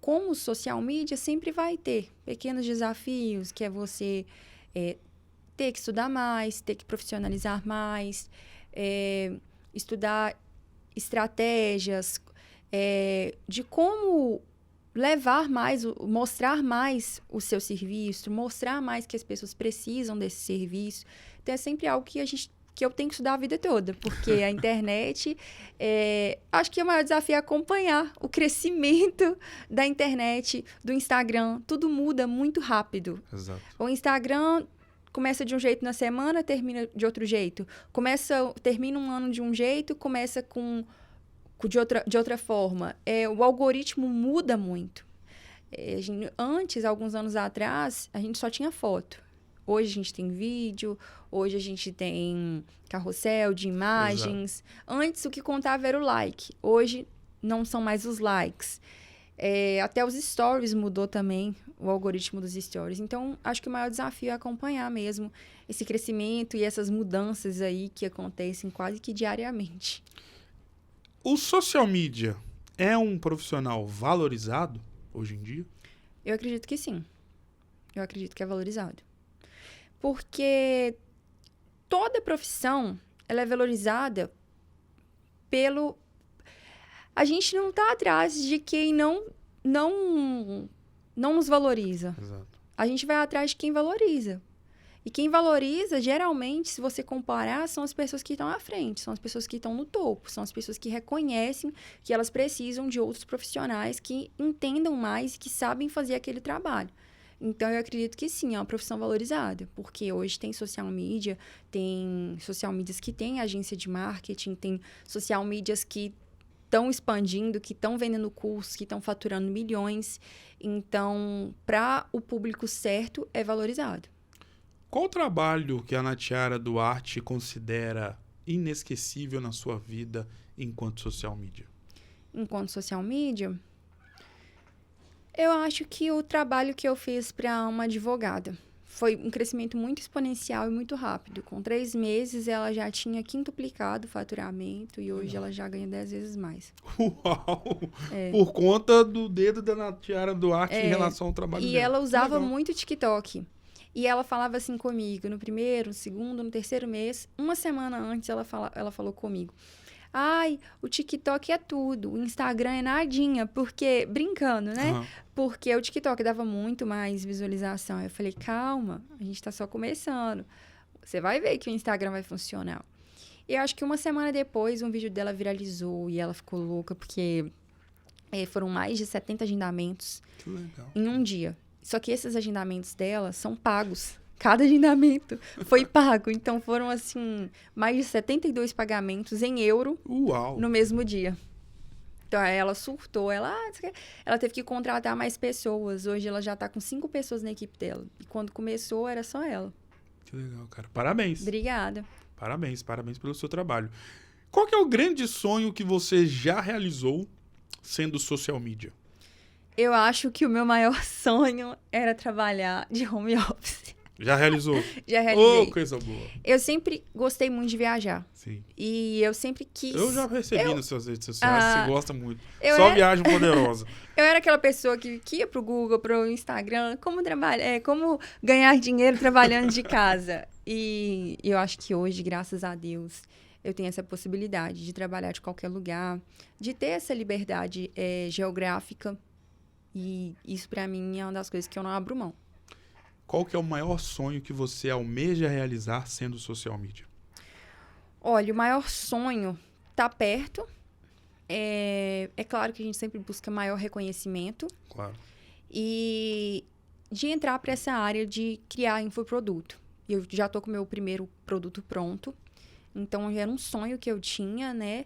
como social media, sempre vai ter pequenos desafios, que é você ter que estudar mais, ter que profissionalizar mais, estudar estratégias de como levar mais, mostrar mais o seu serviço, mostrar mais que as pessoas precisam desse serviço. Então, é sempre algo que eu tenho que estudar a vida toda, porque a internet, acho que o maior desafio é acompanhar o crescimento da internet, do Instagram. Tudo muda muito rápido. Exato. O Instagram começa de um jeito na semana, termina de outro jeito. Termina um ano de um jeito, começa de outra forma. O algoritmo muda muito. Antes, alguns anos atrás, a gente só tinha foto. Hoje a gente tem vídeo, hoje a gente tem carrossel de imagens. Exato. Antes o que contava era o like. Hoje não são mais os likes. Até os stories mudou também, o algoritmo dos stories. Então, acho que o maior desafio é acompanhar mesmo esse crescimento e essas mudanças aí que acontecem quase que diariamente. O social media é um profissional valorizado hoje em dia? Eu acredito que sim. Eu acredito que é valorizado. Porque toda profissão, ela é valorizada pelo... A gente não está atrás de quem não nos valoriza. Exato. A gente vai atrás de quem valoriza. E quem valoriza, geralmente, se você comparar, são as pessoas que estão à frente, são as pessoas que estão no topo, são as pessoas que reconhecem que elas precisam de outros profissionais que entendam mais e que sabem fazer aquele trabalho. Então, eu acredito que sim, é uma profissão valorizada, porque hoje tem social medias que têm agência de marketing, tem social medias que estão expandindo, que estão vendendo cursos, que estão faturando milhões. Então, para o público certo, é valorizado. Qual o trabalho que a Natiara Duarte considera inesquecível na sua vida enquanto social media? Enquanto social media, eu acho que o trabalho que eu fiz para uma advogada foi um crescimento muito exponencial e muito rápido. Com 3 meses, ela já tinha quintuplicado o faturamento e hoje ela já ganha 10 vezes mais. Uau! Por conta do dedo da Natiara Duarte em relação ao trabalho dela. E ela usava muito o TikTok. E ela falava assim comigo, no primeiro, no segundo, no terceiro mês, uma semana antes ela falou comigo. Ai, o TikTok é tudo, o Instagram é nadinha, porque, brincando, né? Uhum. Porque o TikTok dava muito mais visualização. Eu falei, calma, a gente tá só começando. Você vai ver que o Instagram vai funcionar. E eu acho que uma semana depois, um vídeo dela viralizou e ela ficou louca, porque foram mais de 70 agendamentos em um dia. Só que esses agendamentos dela são pagos. Cada agendamento foi pago. Então, foram, assim, mais de 72 pagamentos em euro. Uau. No mesmo dia. Então, aí ela surtou. Ela teve que contratar mais pessoas. Hoje, ela já tá com 5 pessoas na equipe dela. E quando começou, era só ela. Que legal, cara. Parabéns. Obrigada. Parabéns pelo seu trabalho. Qual que é o grande sonho que você já realizou sendo social media? Eu acho que o meu maior sonho era trabalhar de home office. Já realizou? Já realizei. Coisa boa. Eu sempre gostei muito de viajar. Sim. E eu sempre quis... Eu já percebi nas suas redes sociais, você gosta muito. Viagem poderosa. Eu era aquela pessoa que ia pro Google, pro Instagram, como ganhar dinheiro trabalhando de casa. E eu acho que hoje, graças a Deus, eu tenho essa possibilidade de trabalhar de qualquer lugar, de ter essa liberdade geográfica. E isso, pra mim, é uma das coisas que eu não abro mão. Qual que é o maior sonho que você almeja realizar sendo social media? Olha, o maior sonho tá perto. É claro que a gente sempre busca maior reconhecimento. Claro. E de entrar para essa área de criar infoproduto. Eu já tô com o meu primeiro produto pronto. Então, era um sonho que eu tinha, né?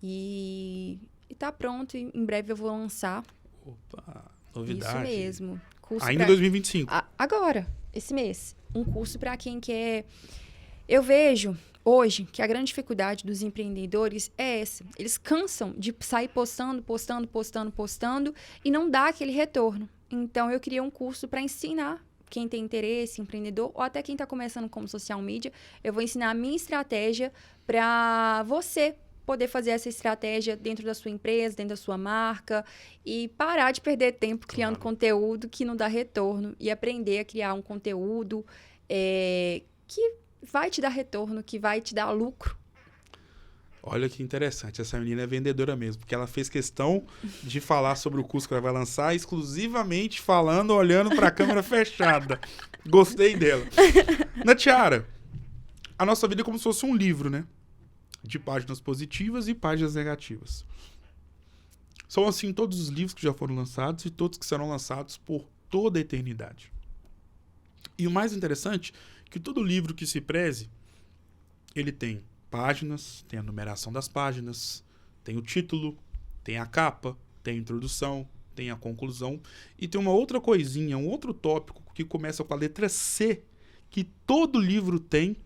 E tá pronto. E em breve eu vou lançar. Opa, novidade. Isso mesmo. Ainda em 2025. Agora, esse mês. Um curso para quem quer... Eu vejo hoje que a grande dificuldade dos empreendedores é essa. Eles cansam de sair postando e não dá aquele retorno. Então, eu criei um curso para ensinar quem tem interesse, empreendedor, ou até quem está começando como social media. Eu vou ensinar a minha estratégia para você poder fazer essa estratégia dentro da sua empresa, dentro da sua marca e parar de perder tempo criando conteúdo que não dá retorno e aprender a criar um conteúdo que vai te dar retorno, que vai te dar lucro. Olha que interessante, essa menina é vendedora mesmo, porque ela fez questão de falar sobre o curso que ela vai lançar, exclusivamente falando, olhando para a câmera fechada. Gostei dela. Natiara, a nossa vida é como se fosse um livro, né? De páginas positivas e páginas negativas. São assim todos os livros que já foram lançados e todos que serão lançados por toda a eternidade. E o mais interessante é que todo livro que se preze, ele tem páginas, tem a numeração das páginas, tem o título, tem a capa, tem a introdução, tem a conclusão e tem uma outra coisinha, um outro tópico que começa com a letra C, que todo livro tem,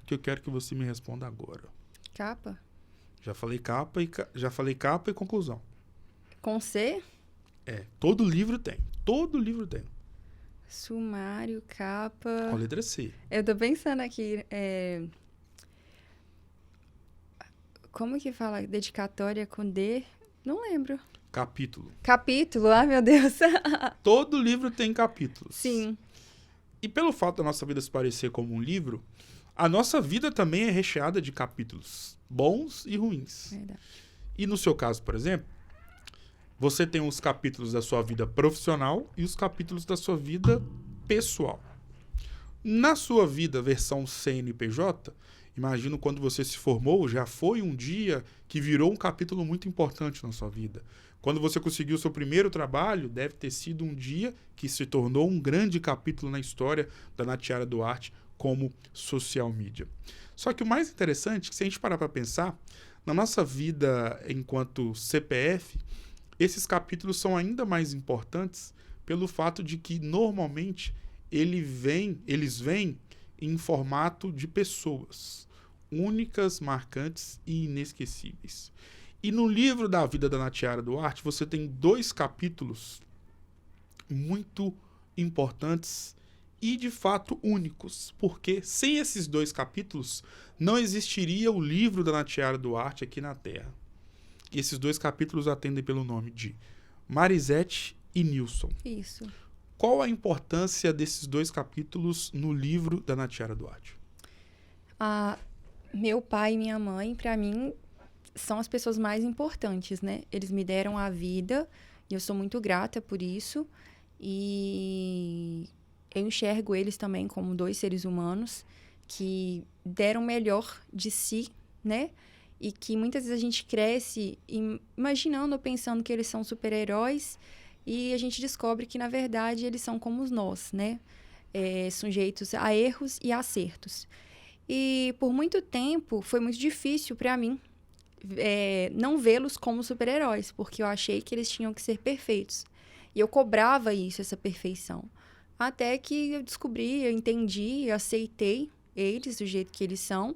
que eu quero que você me responda agora. Capa? Já falei capa e conclusão. Com C? Todo livro tem. Todo livro tem. Sumário, capa... Com a letra C. Eu tô pensando aqui, como que fala dedicatória com D? Não lembro. Capítulo. Capítulo? Ai, meu Deus. Todo livro tem capítulos. Sim. E pelo fato da nossa vida se parecer como um livro, a nossa vida também é recheada de capítulos, bons e ruins. Verdade. E no seu caso, por exemplo, você tem os capítulos da sua vida profissional e os capítulos da sua vida pessoal. Na sua vida, versão CNPJ, imagino quando você se formou, já foi um dia que virou um capítulo muito importante na sua vida. Quando você conseguiu o seu primeiro trabalho, deve ter sido um dia que se tornou um grande capítulo na história da Natiara Duarte como social media. Só que o mais interessante é que se a gente parar para pensar, Na nossa vida enquanto CPF, esses capítulos são ainda mais importantes pelo fato de que, normalmente, eles vêm em formato de pessoas únicas, marcantes e inesquecíveis. E no livro da vida da Natiara Duarte, você tem 2 capítulos muito importantes e, de fato, únicos. Porque sem esses 2 capítulos, não existiria o livro da Natiara Duarte aqui na Terra. E esses 2 capítulos atendem pelo nome de Marisete e Nilson. Isso. Qual a importância desses 2 capítulos no livro da Natiara Duarte? Meu pai e minha mãe, para mim, são as pessoas mais importantes, né? Eles me deram a vida e eu sou muito grata por isso. E eu enxergo eles também como 2 seres humanos que deram o melhor de si, né? E que muitas vezes a gente cresce imaginando ou pensando que eles são super-heróis e a gente descobre que, na verdade, eles são como nós, né? Sujeitos a erros e acertos. E por muito tempo foi muito difícil para mim não vê-los como super-heróis, porque eu achei que eles tinham que ser perfeitos. E eu cobrava isso, essa perfeição. Até que eu descobri, eu entendi, eu aceitei eles do jeito que eles são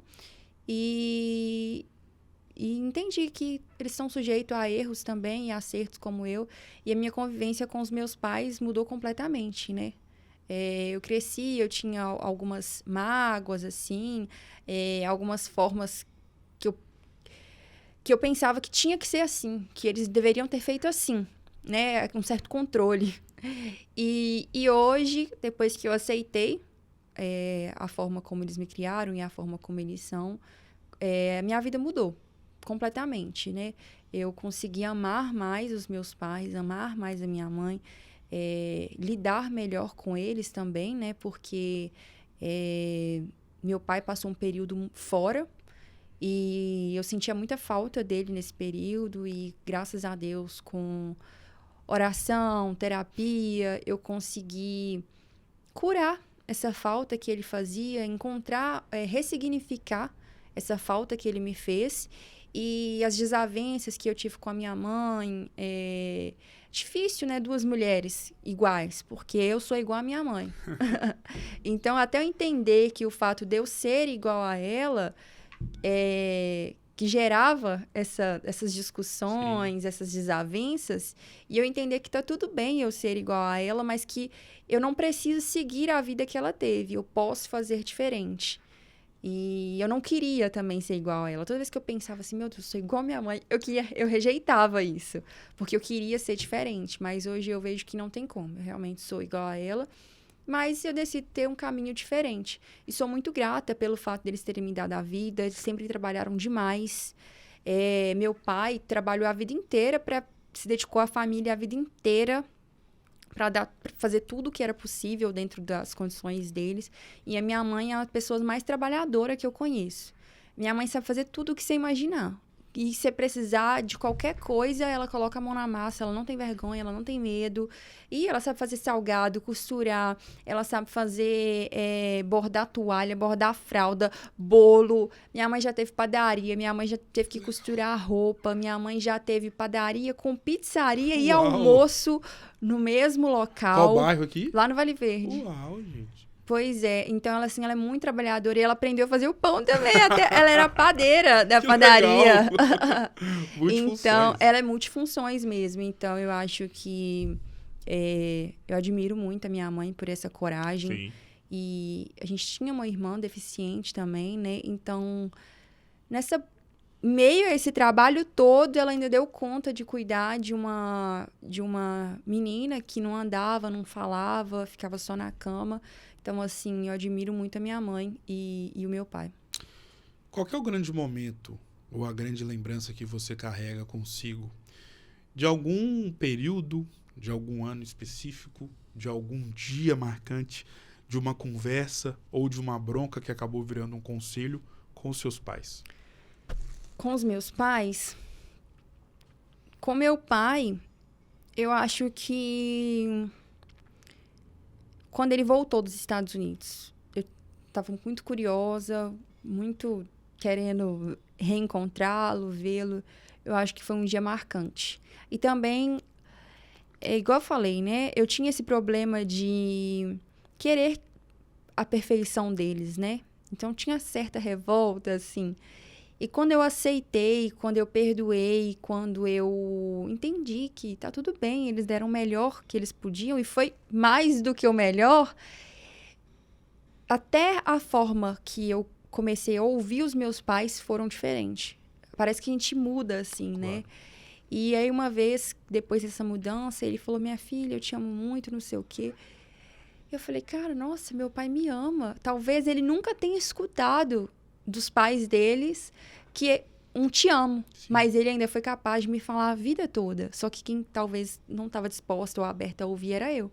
e entendi que eles são sujeitos a erros também e acertos como eu. E a minha convivência com os meus pais mudou completamente, né? Eu cresci, eu tinha algumas mágoas, assim, algumas formas que eu pensava que tinha que ser assim, que eles deveriam ter feito assim, né? Com um certo controle. E hoje, depois que eu aceitei a forma como eles me criaram e a forma como eles são, a minha vida mudou completamente, né? Eu consegui amar mais os meus pais, amar mais a minha mãe, lidar melhor com eles também, né? Porque meu pai passou um período fora e eu sentia muita falta dele nesse período e, graças a Deus, com oração, terapia, eu consegui curar essa falta que ele fazia, encontrar, ressignificar essa falta que ele me fez. E as desavenças que eu tive com a minha mãe, difícil, né? 2 mulheres iguais, porque eu sou igual à minha mãe. Então, até eu entender que o fato de eu ser igual a ela, que gerava essas discussões, Sim. essas desavenças, e eu entender que tá tudo bem eu ser igual a ela, mas que eu não preciso seguir a vida que ela teve, eu posso fazer diferente. E eu não queria também ser igual a ela. Toda vez que eu pensava assim, meu Deus, eu sou igual a minha mãe, eu rejeitava isso, porque eu queria ser diferente, mas hoje eu vejo que não tem como, eu realmente sou igual a ela, mas eu decidi ter um caminho diferente. E sou muito grata pelo fato deles terem me dado a vida, eles sempre trabalharam demais. Meu pai trabalhou a vida inteira, se dedicou à família a vida inteira, para fazer tudo o que era possível dentro das condições deles. E a minha mãe é a pessoa mais trabalhadora que eu conheço. Minha mãe sabe fazer tudo o que você imaginar. E se precisar de qualquer coisa, ela coloca a mão na massa, ela não tem vergonha, ela não tem medo. E ela sabe fazer salgado, costurar, ela sabe fazer bordar toalha, bordar fralda, bolo. Minha mãe já teve padaria, minha mãe já teve que costurar a roupa, minha mãe já teve padaria com pizzaria e almoço no mesmo local. Qual bairro aqui? Lá no Vale Verde. Uau, gente. Pois é, então ela, assim, ela é muito trabalhadora e ela aprendeu a fazer o pão também, ela era padeira da padaria. Então, ela é multifunções mesmo, então eu acho que eu admiro muito a minha mãe por essa coragem. Sim. E a gente tinha uma irmã deficiente também, né, então meio a esse trabalho todo, ela ainda deu conta de cuidar de uma menina que não andava, não falava, ficava só na cama. Então, assim, eu admiro muito a minha mãe e o meu pai. Qual que é o grande momento ou a grande lembrança que você carrega consigo de algum período, de algum ano específico, de algum dia marcante, de uma conversa ou de uma bronca que acabou virando um conselho com os seus pais? Com os meus pais? Com meu pai, eu acho que quando ele voltou dos Estados Unidos, eu estava muito curiosa, muito querendo reencontrá-lo, vê-lo, eu acho que foi um dia marcante. E também, igual eu falei, né? Eu tinha esse problema de querer a perfeição deles, né? Então, tinha certa revolta, assim. E quando eu aceitei, quando eu perdoei, quando eu entendi que tá tudo bem, eles deram o melhor que eles podiam, e foi mais do que o melhor, até a forma que eu comecei a ouvir os meus pais foram diferentes. Parece que a gente muda, assim, Claro. né? E aí, uma vez, depois dessa mudança, ele falou, minha filha, eu te amo muito, não sei o quê. Eu falei, cara, nossa, meu pai me ama. Talvez ele nunca tenha escutado dos pais deles que um te amo. Sim. Mas ele ainda foi capaz de me falar a vida toda. Só que quem talvez não estava disposta ou aberta a ouvir era eu.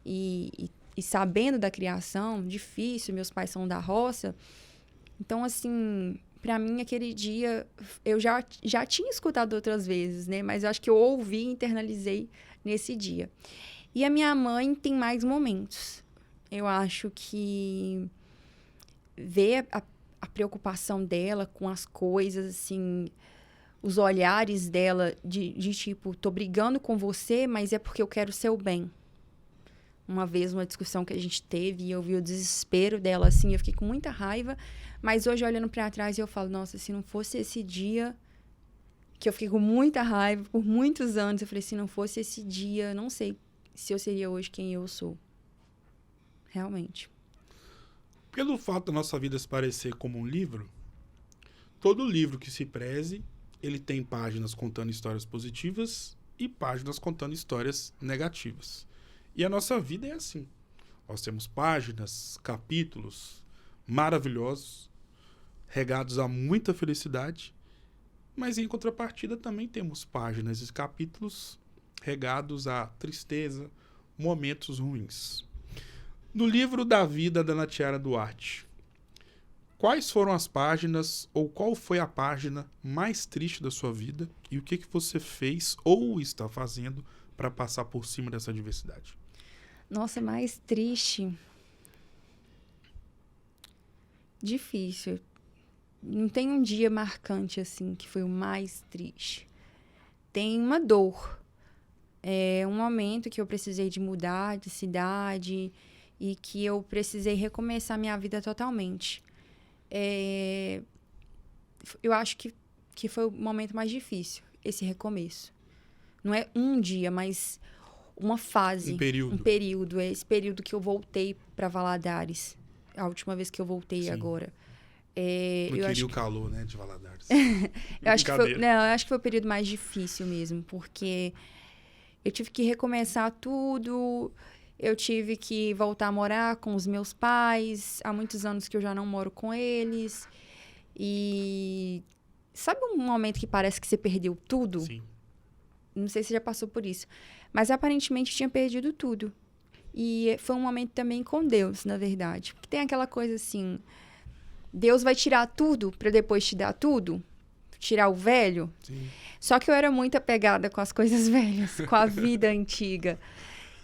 E sabendo da criação, difícil, meus pais são da roça. Então, assim, pra mim, aquele dia, eu já tinha escutado outras vezes, né? Mas eu acho que eu ouvi e internalizei nesse dia. E a minha mãe tem mais momentos. Eu acho que ver a preocupação dela com as coisas, assim, os olhares dela de tipo, tô brigando com você, mas é porque eu quero seu bem. Uma vez, uma discussão que a gente teve, e eu vi o desespero dela, assim, eu fiquei com muita raiva, mas hoje, olhando pra trás, eu falo, nossa, se não fosse esse dia, que eu fiquei com muita raiva por muitos anos, eu falei, se não fosse esse dia, não sei se eu seria hoje quem eu sou. Realmente. Pelo fato da nossa vida se parecer como um livro, todo livro que se preze, ele tem páginas contando histórias positivas e páginas contando histórias negativas. E a nossa vida é assim. Nós temos páginas, capítulos maravilhosos, regados a muita felicidade, mas em contrapartida também temos páginas e capítulos regados a tristeza, momentos ruins. No livro da vida da Natiara Duarte, quais foram as páginas ou qual foi a página mais triste da sua vida e o que você fez ou está fazendo para passar por cima dessa adversidade? Nossa, mais triste. Difícil. Não tem um dia marcante, assim, que foi o mais triste. Tem uma dor. É um momento que eu precisei de mudar de cidade e que eu precisei recomeçar minha vida totalmente. Eu acho que foi o momento mais difícil, esse recomeço. Não é um dia, mas uma fase. Um período. Um período. É esse período que eu voltei para Valadares. A última vez que eu voltei. Sim. Agora. Não queria o calor, né, de Valadares. eu acho que foi o período mais difícil mesmo, porque eu tive que recomeçar tudo, eu tive que voltar a morar com os meus pais, há muitos anos que eu já não moro com eles, e sabe um momento que parece que você perdeu tudo? Sim. Não sei se você já passou por isso, mas aparentemente tinha perdido tudo. E foi um momento também com Deus, na verdade, porque tem aquela coisa assim, Deus vai tirar tudo para depois te dar tudo? Tirar o velho? Sim. Só que eu era muito apegada com as coisas velhas, com a vida antiga.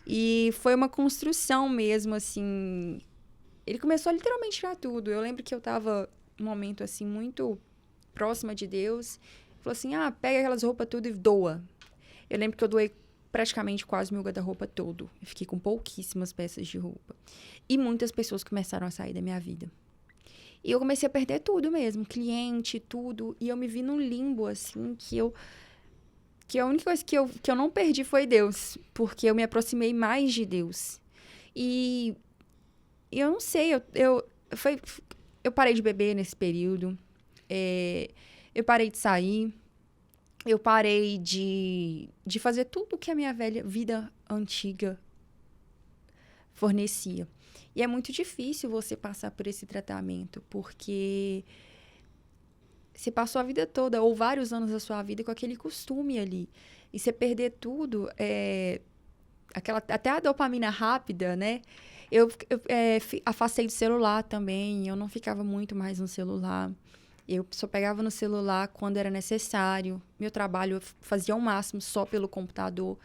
E foi uma construção mesmo, assim. Ele começou a literalmente tirar tudo. Eu lembro que eu tava num momento, assim, muito próxima de Deus. Falou assim, pega aquelas roupas tudo e doa. Eu lembro que eu doei praticamente quase meu guarda-roupa todo. Eu fiquei com pouquíssimas peças de roupa. E muitas pessoas começaram a sair da minha vida. E eu comecei a perder tudo mesmo, cliente, tudo. E eu me vi num limbo, assim, que a única coisa que eu não perdi foi Deus. Porque eu me aproximei mais de Deus. E eu não sei, eu parei de beber nesse período. Eu parei de sair. Eu parei de fazer tudo que a minha vida antiga fornecia. E é muito difícil você passar por esse tratamento, porque você passou a vida toda, ou vários anos da sua vida, com aquele costume ali. E você perder tudo, até a dopamina rápida, né? Eu afastei do celular também, eu não ficava muito mais no celular. Eu só pegava no celular quando era necessário. Meu trabalho eu fazia ao máximo só pelo computador.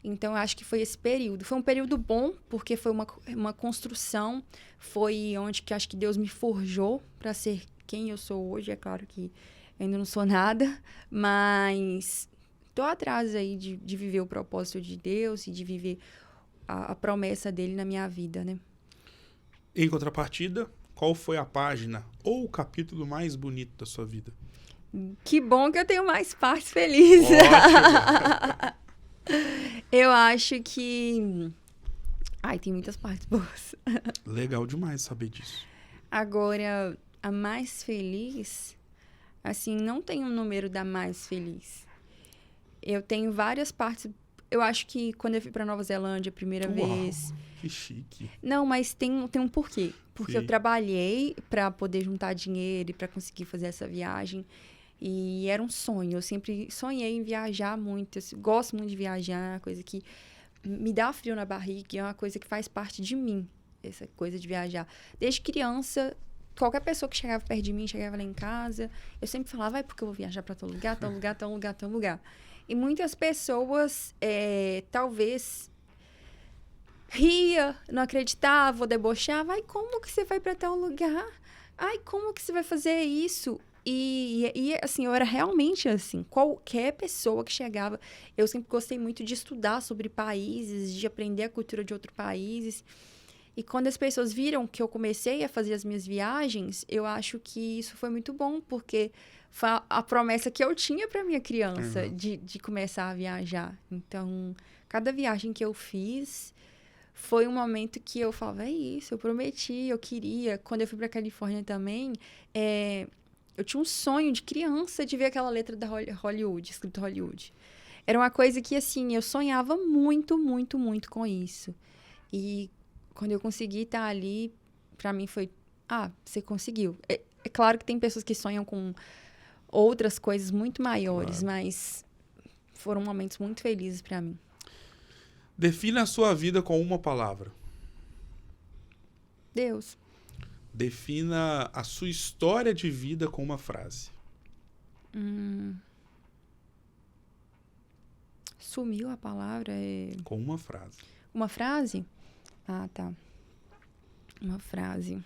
Então, eu acho que foi esse período. Foi um período bom, porque foi uma construção. Foi onde que acho que Deus me forjou para ser quem eu sou hoje. É claro que ainda não sou nada, mas tô atrás aí de viver o propósito de Deus e de viver a promessa dele na minha vida, né? Em contrapartida, qual foi a página ou o capítulo mais bonito da sua vida? Que bom que eu tenho mais partes felizes. Ótimo. Eu acho que... Ai, tem muitas partes boas. Legal demais saber disso. Agora, a mais feliz... Assim, não tem um número da mais feliz. Eu tenho várias partes... Eu acho que quando eu fui pra Nova Zelândia a primeira vez... Que chique. Não, mas tem um porquê. Porque Sim. eu trabalhei pra poder juntar dinheiro e pra conseguir fazer essa viagem. E era um sonho. Eu sempre sonhei em viajar muito. Eu gosto muito de viajar, coisa que me dá frio na barriga. É uma coisa que faz parte de mim, essa coisa de viajar. Desde criança, qualquer pessoa que chegava perto de mim, chegava lá em casa, eu sempre falava, vai, porque eu vou viajar pra tal lugar, tal lugar, tal lugar, tal lugar. E muitas pessoas, talvez, ria, não acreditava, ou debochava. Ai, como que você vai pra tal lugar? Ai, como que você vai fazer isso? E assim, eu era realmente assim. Qualquer pessoa que chegava... Eu sempre gostei muito de estudar sobre países, de aprender a cultura de outros países. E quando as pessoas viram que eu comecei a fazer as minhas viagens, eu acho que isso foi muito bom, porque foi a promessa que eu tinha para minha criança de começar a viajar. Então, cada viagem que eu fiz foi um momento que eu falava, é isso, eu prometi, eu queria. Quando eu fui para Califórnia também, eu tinha um sonho de criança de ver aquela letra da Hollywood, escrito Hollywood. Era uma coisa que, assim, eu sonhava muito, muito, muito com isso. E quando eu consegui estar ali, pra mim foi... Ah, você conseguiu. É claro que tem pessoas que sonham com outras coisas muito maiores, Claro. mas foram momentos muito felizes pra mim. Defina a sua vida com uma palavra. Deus. Defina a sua história de vida com uma frase. Sumiu a palavra. Com uma frase. Uma frase? Ah, tá. Uma frase.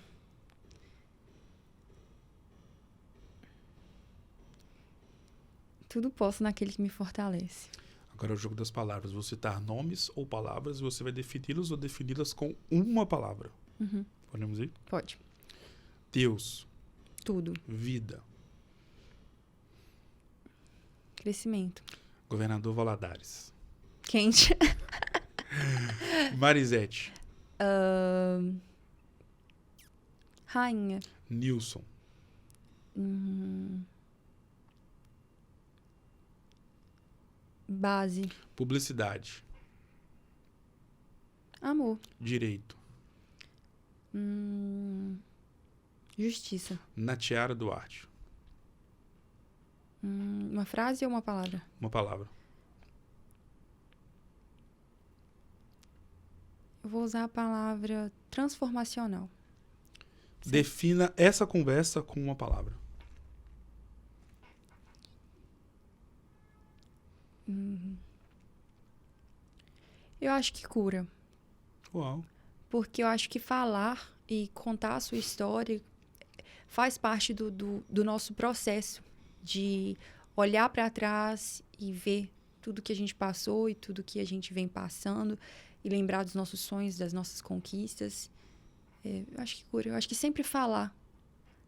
Tudo posso naquele que me fortalece. Agora é o jogo das palavras. Vou citar nomes ou palavras e você vai defini-los ou defini-las com uma palavra. Podemos ir? Pode. Deus. Tudo. Vida. Crescimento. Governador Valadares. Quente. Marisete. Rainha. Nilson. Base. Publicidade. Amor. Direito. Justiça. Natiara Duarte. Uma frase ou uma palavra? Uma palavra. Eu vou usar a palavra transformacional. Defina essa conversa com uma palavra. Eu acho que cura. Uau. Porque eu acho que falar e contar a sua história faz parte do nosso processo de olhar para trás e ver tudo que a gente passou e tudo que a gente vem passando e lembrar dos nossos sonhos, das nossas conquistas. Eu acho que cura. Eu acho que sempre falar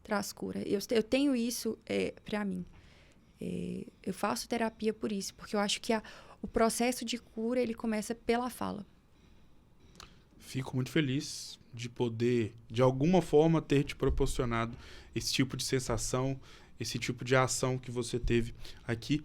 traz cura. Eu tenho isso para mim. Eu faço terapia por isso, porque eu acho que o processo de cura ele começa pela fala. Fico muito feliz de poder, de alguma forma, ter te proporcionado esse tipo de sensação, esse tipo de ação que você teve aqui.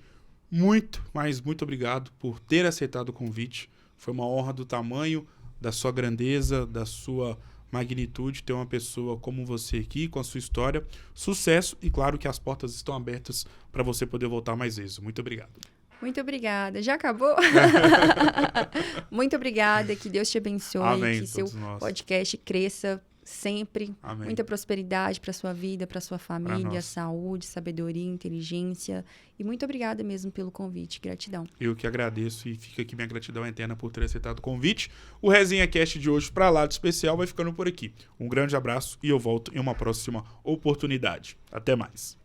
Muito, mas muito obrigado por ter aceitado o convite. Foi uma honra do tamanho, da sua grandeza, da sua magnitude, ter uma pessoa como você aqui, com a sua história. Sucesso e claro que as portas estão abertas para você poder voltar mais vezes. Muito obrigado. Muito obrigada. Já acabou? Muito obrigada. Que Deus te abençoe. Amém, que seu nós. podcast cresça sempre. Amém. Muita prosperidade para sua vida, para sua família, nós. saúde, sabedoria, inteligência. E muito obrigada mesmo pelo convite. Gratidão. Eu que agradeço e fica aqui minha gratidão eterna por ter aceitado o convite. O Resenha Cast de hoje, para lá de especial, vai ficando por aqui. Um grande abraço e eu volto em uma próxima oportunidade. Até mais.